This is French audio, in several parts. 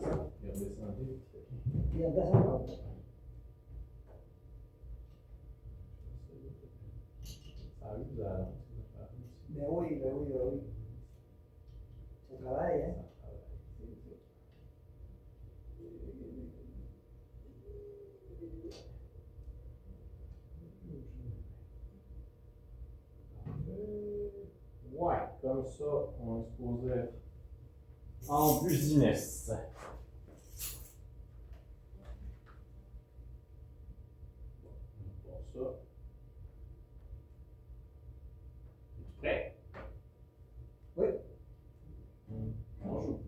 Il est redescendu. Il redescend encore. Ça arrive à Ben oui. Ça travaille, hein? Ouais, comme ça, on est supposé être en business. Pour ça. Es-tu prêt? Oui. On joue.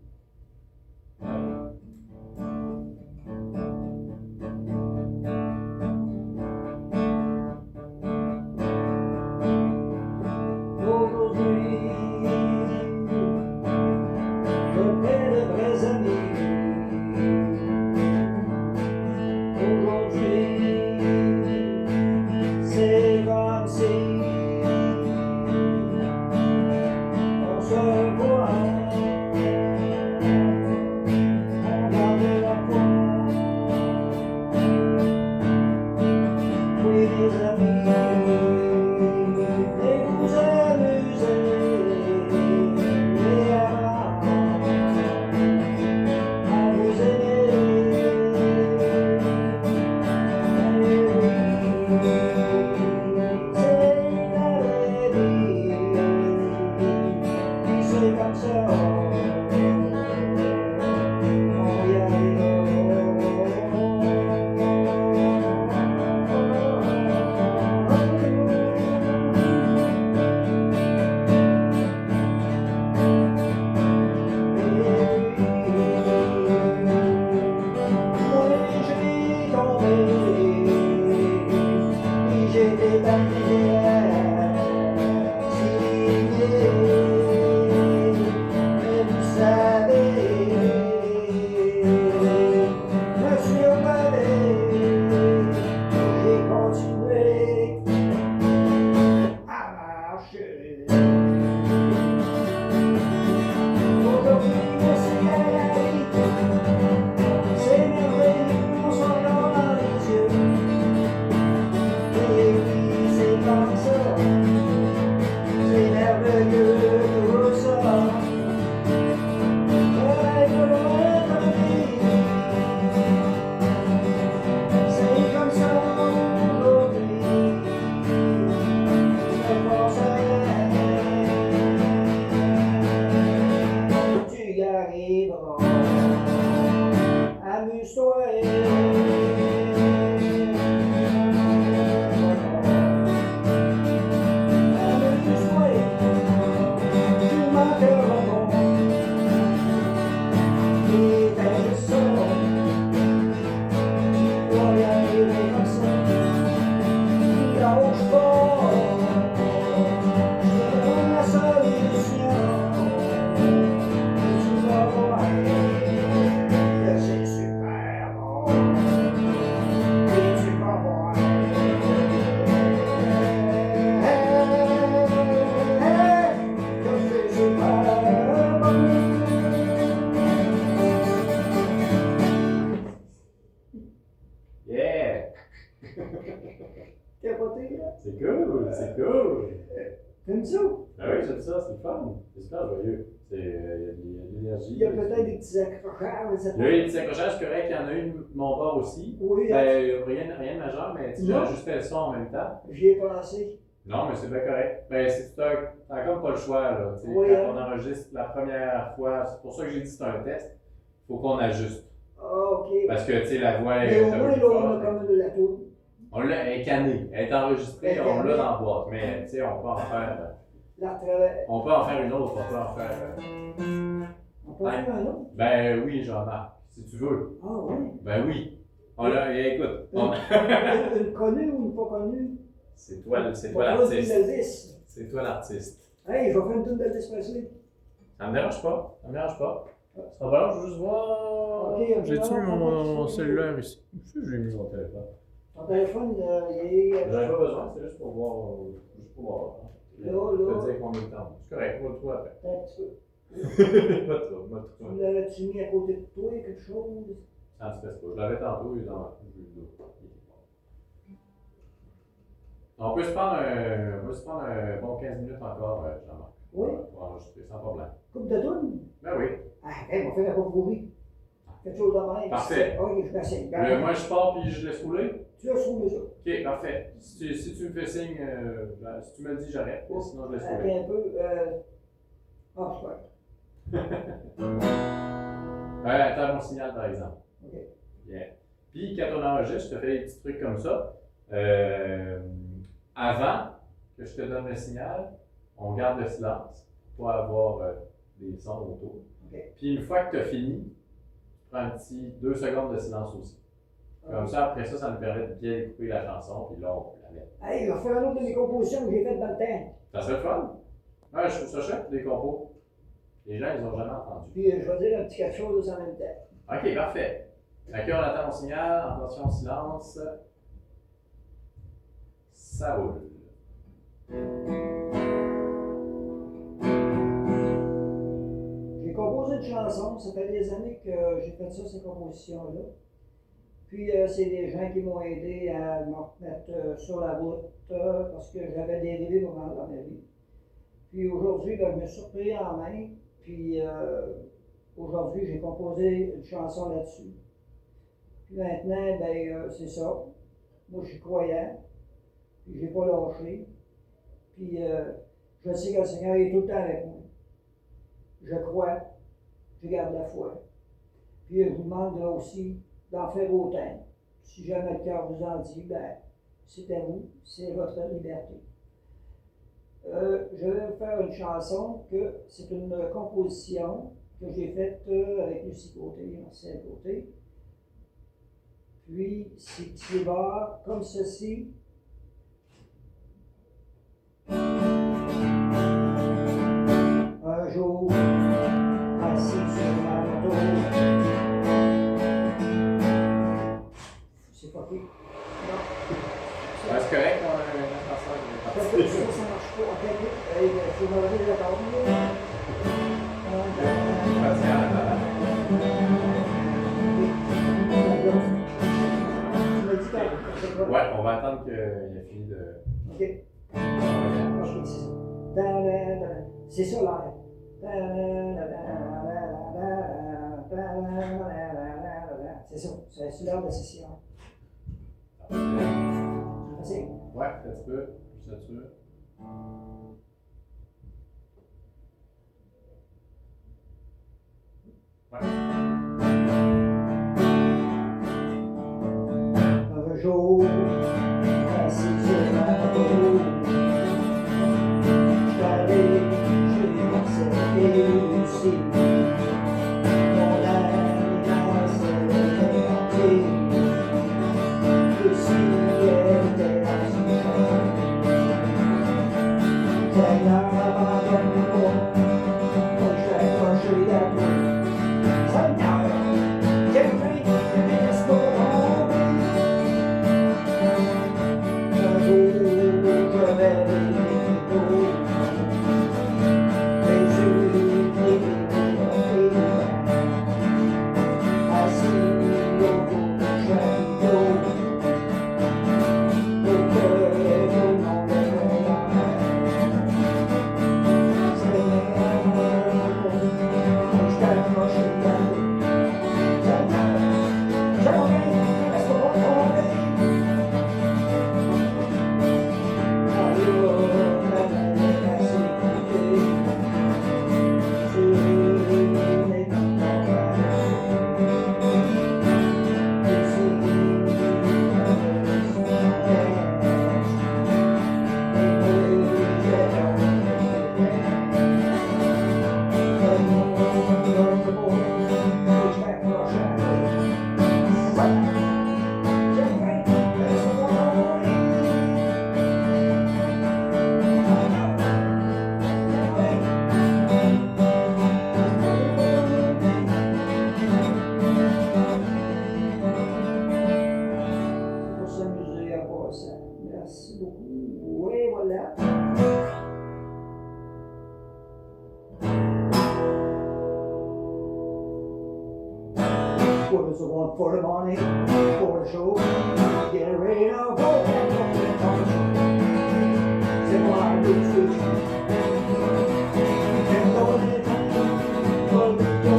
Aujourd'hui, je fais de vrais amis. Aujourd'hui, c'est comme si on se voit, on garde la foi. Oui, mes amis, et vous amusez, et à vous aimer. C'est la vie, puis c'est comme ça, on y j'ai tombé, j'ai des barrières signées, mais vous savez, je suis relevé, j'ai continué à marcher. Aujourd'hui, voici la réalité. C'est merveilleux, on s'en dans les yeux. Et puis c'est comme ça, c'est merveilleux tout ça. Avec votre vie, c'est comme ça aujourd'hui. Je pense à rien, tu y arriveras. Amuse-toi. Amuse-toi, tu manqueras bon. Et fais juste ça, tu vas y arriver comme ça. Lâche pas, je te donne la solution. Et tu vas voir que c'est super bon. Et tu vas voir. Yeah! Capoté, là? C'est cool, c'est cool! T'aimes ça? Ah oui, j'aime ça, c'est le fun. C'est super joyeux. Il y a de l'énergie. Il y a peut-être des petits accrochages, mais c'est Il y a eu des petits accrochages corrects, il y en a eu de mon bord aussi. Oui, Ben, rien de majeur, mais tu sais, Non. j'ajustais le son en même temps. j'y ai pensé. Non, mais c'est bien correct. Ben, t'as comme pas le choix, là. Tu sais, Oui, quand on enregistre la première fois, c'est pour ça que j'ai dit que c'est un test, il faut qu'on ajuste. Ah, ok. Parce que, tu sais, la voix Mais est au un moins, peu là, plus on a forte. comme de la poudre. On l'a, elle est cannée, elle est enregistrée, Elle est on l'a cannée. dans la boîte. Mais, tu sais, on peut en faire. La retraite. On peut en faire une autre, on peut en faire. On peut faire un autre? Ben oui, Jean-Marc, si tu veux. Ah, oui. Ben oui. Écoute, Une connue ou une pas connue? c'est toi Pas l'artiste. une d'Elvis. C'est toi l'artiste. Hey, je vais faire une toune d'Elvis Presley. Ça me dérange pas. Ça me dérange pas. Ça va, je veux juste voir. Ok, J'ai-tu non, mon non, cellulaire ici? Je sais que j'ai mis mon téléphone. Ton téléphone, il est. J'en ai pas besoin, c'est juste pour voir. Juste pour voir. Là, Je peux là. te dire combien de temps. C'est correct, on va le trouver après. Un petit peu. Pas trop, pas Tu trop. l'avais-tu mis à côté de toi, quelque chose? Ça me stresse pas. Je l'avais tantôt, il est dans le dos. On peut se prendre un bon 15 minutes encore, Jean-Marc. Oui. Pour enregistrer, sans problème. Coupe de toune? Ben oui. Ah, on va faire la coupe pourrie. Quelque chose de même. Parfait. Ok, je m'assieds. Moi, je pars puis je laisse rouler. Tu as trouvé ça. Ok, parfait. Si tu me fais signe, si tu me le dis, j'arrête. Sinon, je laisse Attends rouler. un peu. Ah, super. Attends mon signal, par exemple. Ok. Bien. Puis, quand on enregistre, je te fais des petits trucs comme ça. Avant que je te donne le signal, on garde le silence pour avoir des sons autour. Ok. Puis, une fois que tu as fini, tu prends un petit 2 secondes de silence aussi. Comme ça, après ça, ça nous permet de bien découper la chanson, puis là, on peut la mettre. Hey, je vais refaire une autre de mes compositions que j'ai faites dans le temps. Ça serait le fun. Ouais, je trouve ça chouette, les compos. Les gens, ils n'ont jamais entendu. Puis je vais dire un petit quelque chose en même temps. Ok, parfait. Ok, on attend mon signal. Attention, silence. Ça roule. J'ai composé une chanson, ça fait des années que j'ai fait ça, ces compositions-là. Puis c'est des gens qui m'ont aidé à me remettre sur la route parce que j'avais dérivé dans ma vie. Puis aujourd'hui, ben, je me suis repris en main. Puis aujourd'hui, j'ai composé une chanson là-dessus. Puis maintenant, ben, c'est ça. Moi, je suis croyant. Puis je n'ai pas lâché. Puis je sais que le Seigneur est tout le temps avec moi. Je crois. Je garde la foi. Puis je vous demande là aussi d'en faire autant. Si jamais le cœur vous en dit, ben, c'est à vous, c'est votre liberté. Je vais vous faire une chanson que c'est une composition que j'ai faite avec Lucie Côté, ancienne Côté. Puis, c'est va comme ceci. Un jour, assis sur ma moto, c'est pas pire. Non. C'est correct, on a un ascenseur qui est parti. Ça marche pas. Ok, il faut me lever la table. Ouais, on va attendre qu'il ait fini de. Ok. Ok, c'est ça. C'est ça l'air. C'est ça, c'est l'heure de session. C'est Ouais, un petit peu, je suis sûr. Ouais. un jour, assis sur ma peau, j'allais chez Marcel et Lucie. Mon alliance était entier. Lucie était assise. Seigneur, abandonne-moi, moi je vais accrocher à toi. Seigneur, je prie, ne me laisse pas tomber. was the one for the money, for the show. Get ready now, go and go and talk the show. Say why do you switch? And go and go and go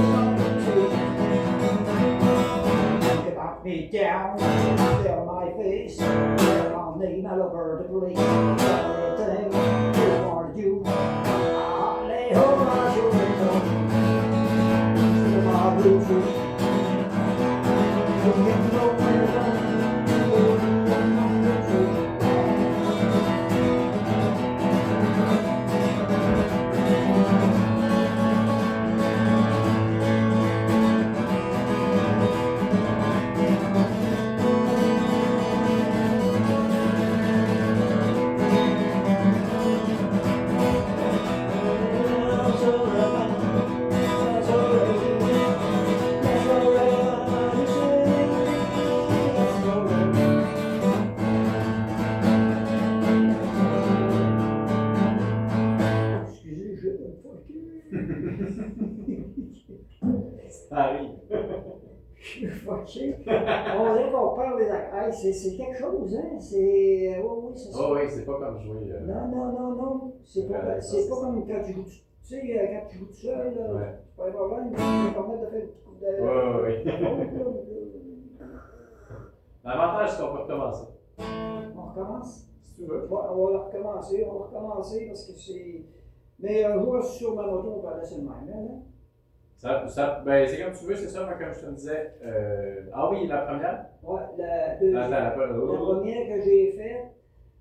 and knock me down, tell my face, I'll name all over the place. Everything you want to do, I'll lay hold on your window. Say why do you switch? Ça arrive. Je suis fucké. On dirait qu'on parle des acteurs. C'est quelque chose, hein? C'est. Oui, oui, c'est ça. Oh oui, c'est pas comme jouer. Non, non, non, non. C'est pas comme quand tu joues. Tu sais, quand tu joues tout seul, là, Ouais. c'est pas un problème. Tu peux te permettre de faire une petite coupe de. Oui. L'avantage, c'est qu'on peut recommencer. On recommence? Si tu veux. Ouais, on va recommencer parce que c'est. Mais un jour sur ma moto, on va laisser le même, hein? Ben, c'est comme tu veux, c'est ça, moi, comme je te disais. Ah oui, la première? Ouais, la deuxième. Attends, La première que j'ai faite.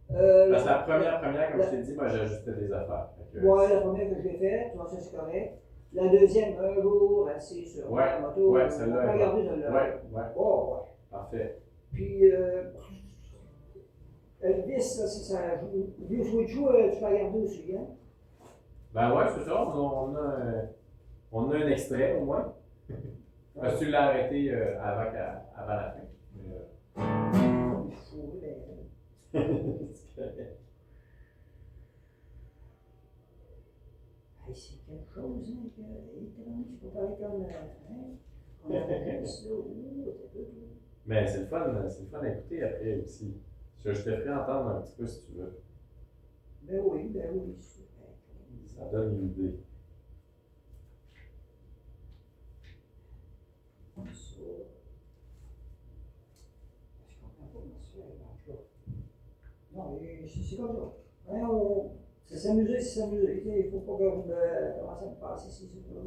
Parce que la première, comme je t'ai dit, moi, j'ajustais des affaires. Ouais, la première que j'ai faite, ça c'est correct. La deuxième, un jour, assis sur la moto. Ouais, celle-là. On peut regarder celle-là. Ouais. Oh, ouais. Parfait. Puis, Elvis, ça, Vieux Switchou, tu peux regarder aussi, hein? Ben ouais, c'est ça, on a un extrait au moins. Parce que tu l'as arrêté avant la fin. Mais, Hey, c'est quelque chose, hein, que étrange, c'est pas pareil comme, hein, on avait ça, Mais c'est le fun à écouter après aussi. Je te ferai entendre un petit peu si tu veux. Ben oui, Ça donne une idée. Comme ça. Je comprends pas comment ça fait, non, c'est comme ça. Hein, c'est s'amuser. Il ne faut pas qu'on commence à me passer ici, ce là.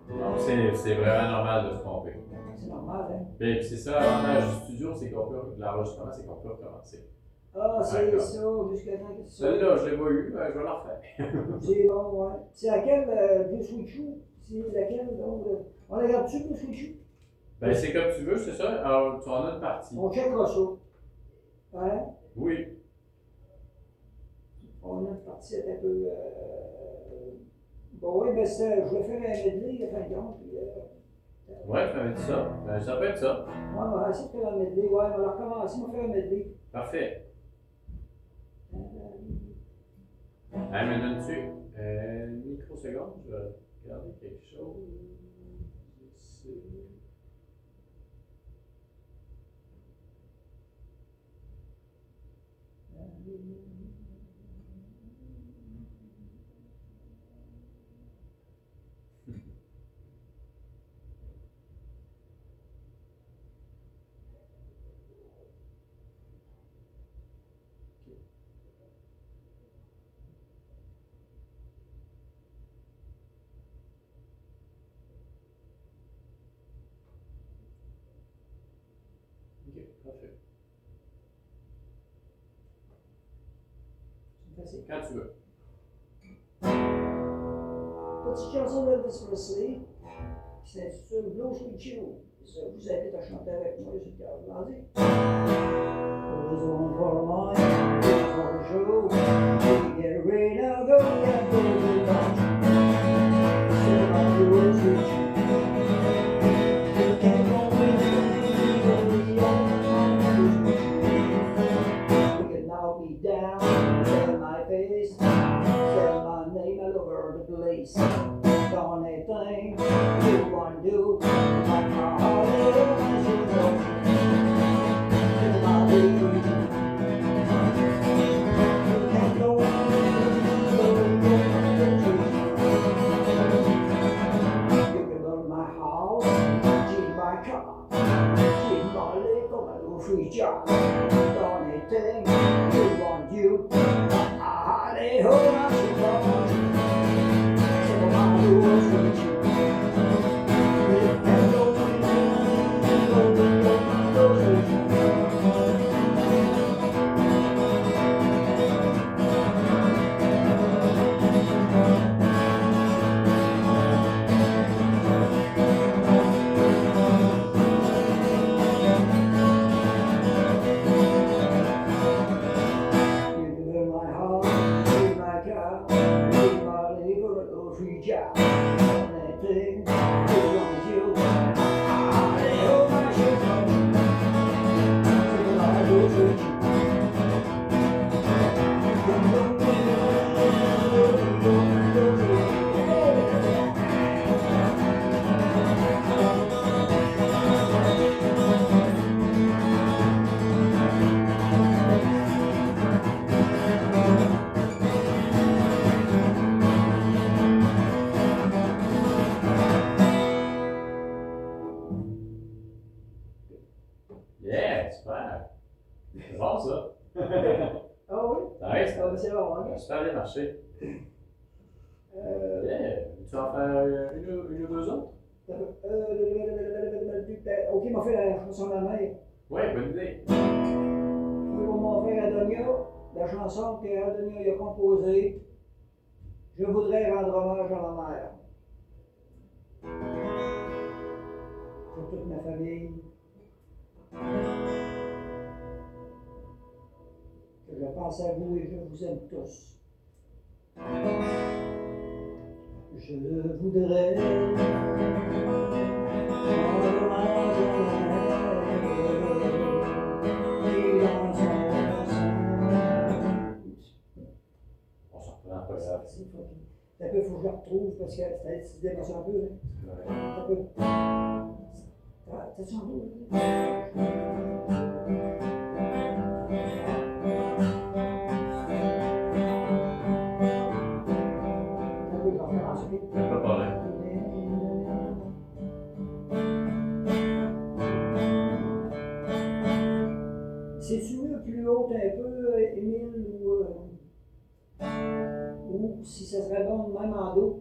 Non, c'est vraiment normal de se tromper. C'est normal, hein? Puis c'est ça, l'avantage du studio, c'est qu'on peut, l'enregistrement, c'est qu'on peut recommencer. Ah, c'est ça, jusqu'à temps que tu Celle-là, je l'ai pas eu, mais je vais la refaire. C'est bon, ouais. C'est laquelle, Blue Switchou? C'est laquelle, donc? On la regarde-tu, Blue Switchou? Ben, c'est comme tu veux, c'est ça. Alors, tu en as une partie. On checkera ça. Hein? Oui. On a une partie un peu. Bon, oui, mais je vais faire un medley, fin de compte. Ouais, tu m'avais dit ça. Ben, ça peut être ça. Ouais, on va essayer de faire un medley. Ouais, on va recommencer, on va faire un medley. Parfait. Hey, mais donne-tu une microseconde, je vais regarder quelque chose ici. Ok, parfait. Quand tu veux. Petite chanson d'Elvis Presley qui s'intitule Blue Switchou. Ça vous invite à chanter avec moi, je vais vous demander. Was on for mine, for the show. Get ready now, go and go to the lunch. Say about the Blue Switchou. You can't go with me, you can knock me down, tell my face, tell my name all over the place. Don't anything you want to do, like my free job. Anything you want you. Allez, oh, my children. So my rules with you. Yeah, super. C'est bon ça. Ah oui? Ouais, Ah, c'est bon, hein? super bien marché. Yeah. Tu vas en faire une ou deux autres? Ok, m'a fait la chanson de la mer. Ouais, bonne idée. Pour mon frère Adonia, la chanson que Adonia a composée, je voudrais rendre hommage à ma mère. Pour toute ma famille. Que je pense à vous et je vous aime tous. Je voudrais rendre hommage à ma mère et dans son sein. On s'en reprend pas grave. Un peu, il faut que je la retrouve parce que c'est d'émotion un peu. Hein. Un peu. T'as-tu en haut? Pas de problème. C'est-tu mieux plus haut un peu, Émile, ou si ça serait bon même en dos?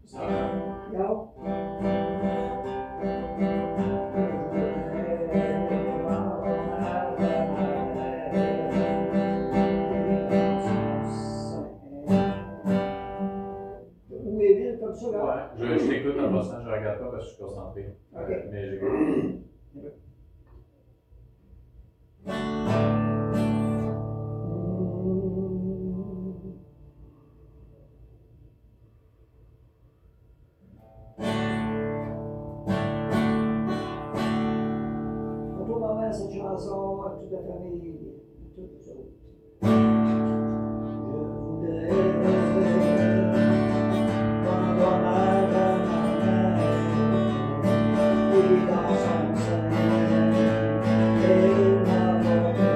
Ça va. Regarde. Ou Émile, comme ça, là? Ouais, je t'écoute en passant, je regarde pas parce que je suis concentré. Ok. Mais j'écoute. Pour toi, maman, cette chanson, à toute la famille, à tous les autres. Je voudrais rendre hommage à ma mère et dans son sein, elle m'a porté.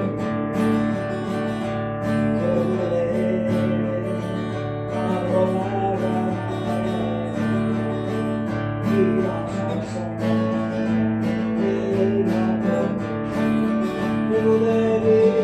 Je voudrais rendre hommage à ma mère et dans son sein, elle m'a porté. Je voudrais vivre.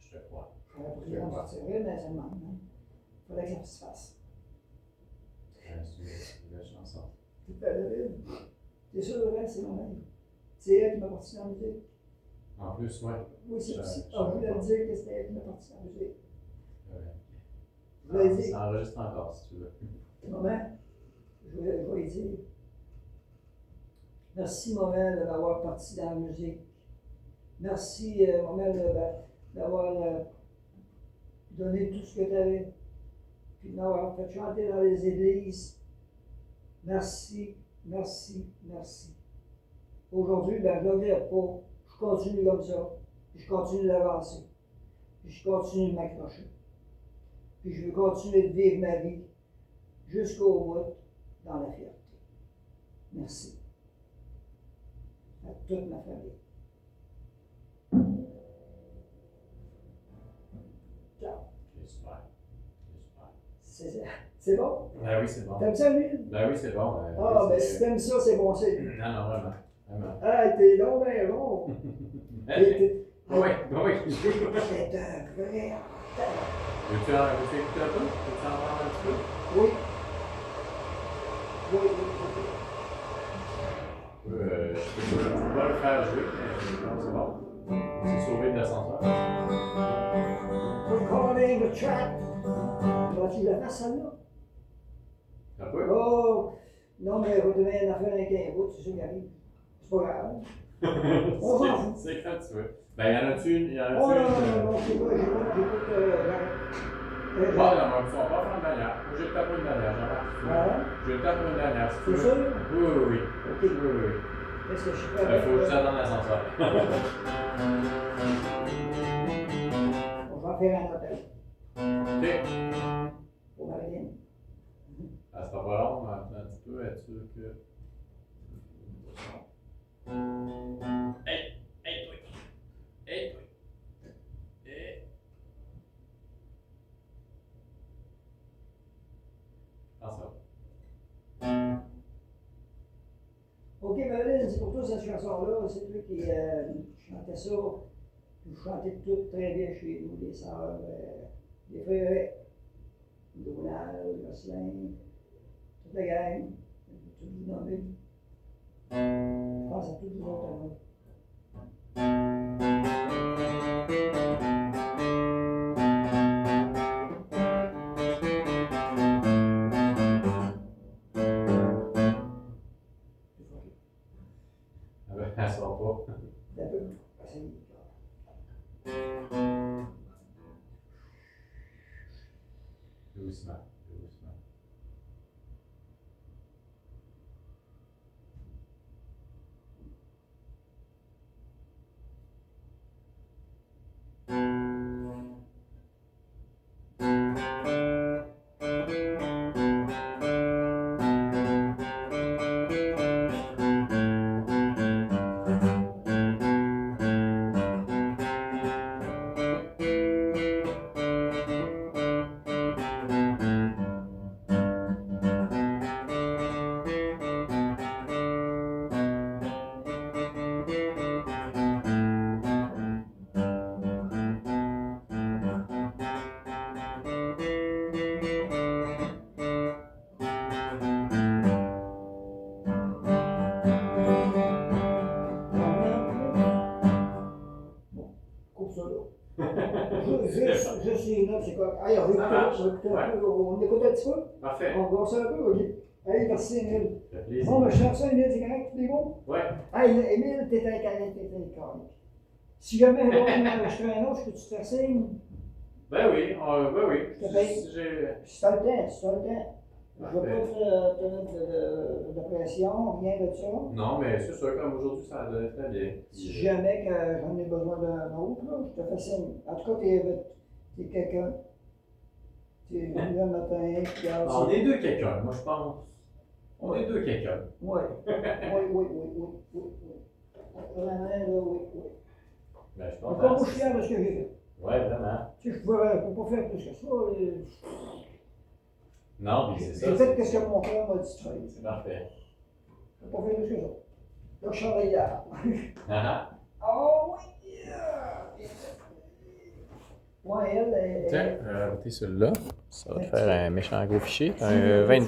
Je te crois. J'aurais pas pu en sortir une, mais ça demande. Il fallait que ça se fasse. C'est une belle chanson. Toute belle ville. C'est sûr, hein, c'est mon mari. C'est elle qui m'a parti dans la musique. En plus, ouais. Oui, c'est Je- aussi. je- Ah, je voulais dire que c'était elle qui m'a parti dans la musique. Je Ah, voulais dire, ça enregistre encore si tu veux. maman, je vais lui dire, merci, maman, de m'avoir parti dans la musique. Merci, maman, d'avoir donné tout ce que tu avais, puis de m'avoir fait chanter dans les églises. Merci, merci, merci. Aujourd'hui, ben, je ne regrette pas. Je continue comme ça. Puis je continue d'avancer. Puis je continue de m'accrocher. Puis je veux continuer de vivre ma vie jusqu'au bout dans la fierté. Merci. À toute ma famille. Ciao. Ok, super. C'est bon? Ben oui, c'est bon. T'aimes ça, lui? Ben oui, c'est bon. Ah, oui, ben si t'aimes ça, c'est bon, c'est. Non, non, vraiment. Vraiment. Ah, t'es donc ben bon. T'es Oui, oui. un vrai. Veux-tu écouter un peu? Veux-tu en parler un petit peu? Oui. Oui, oui, Je peux pas le faire jouer, mais non, c'est bon. On s'est sauvé de l'ascenseur. We're calling the track. Vas-tu la faire, celle-là? Ça peut? Oh! Non, mais vous devez en faire avec un bout, c'est ça qui arrive. C'est pas grave. On s'en fout. C'est quand tu veux. Ben, y en a-tu une? Y en Oh a-tu non, une? non, non, j'écoute. Ouais, non, mais on va faire une dernière. Moi, je vais te taper une dernière, Jean-Marc. Ouais. Je vais te taper une dernière, si tu C'est veux. sûr? Oui, oui, oui. Ok. Oui, oui, oui. Est-ce que je suis prêt Il faut juste attendre l'ascenseur. On va faire un hôtel OK. pour Marilyn. Ça sera pas long, mais attends un petit peu, être sûr que. Hey! Hey, toi! Hey, toi! Hey! Ah, ça va. Ok, Marilyn, c'est pour toi cette chanson-là. C'est toi qui chantais ça. Vous chantez toutes très bien chez nous, les sœurs, les frères, Donald, Gosselin, toute la gang. Tout vous nommer. Je pense à tous vous autres. Ah ben, elle sort pas. Un peu. Assez. Doucement, doucement. Coupe ça là. Juste les notes, c'est quoi? Allez, on écoute un peu. On écoute un petit peu. Parfait. On gosse un peu, ok. Allez, merci Emile. Ça fait plaisir. Bon, ben, je cherche ça, Emile, c'est correct, c'est bon? Ouais. Hey, Emile, t'es un câlin, t'es un câlin. Si jamais on enregistrer un autre, je peux-tu te faire signe? Ben oui, ben oui. Je te paye. Si j'ai. Si t'as le temps, si t'as le temps. Je veux Parfait. pas te mettre de pression, rien de ça. Non, mais c'est sûr, comme aujourd'hui, ça a donné très bien. Si jamais que j'en ai besoin d'un autre, là, je te fais signe. En tout cas, t'es quelqu'un. T'es venu le matin, puis On est deux quelqu'un, moi je pense. On est deux quelqu'un. Oui. Oui. Vraiment, là, oui. Ben, je suis Encore, content. moi, je suis fier de ce que j'ai fait. Ouais, vraiment. Tu sais, je peux pas faire plus que ça. Non, puis c'est ça. J'ai fait ce que mon père m'a dit de faire. C'est parfait. Je peux pas faire plus que ça. Là, je travaille là. Ah Oh oui! Ouais, elle est. Tiens, rajouter celui-là. Ça va te Fait que faire tu- un méchant gros fichier. tu- Un 20,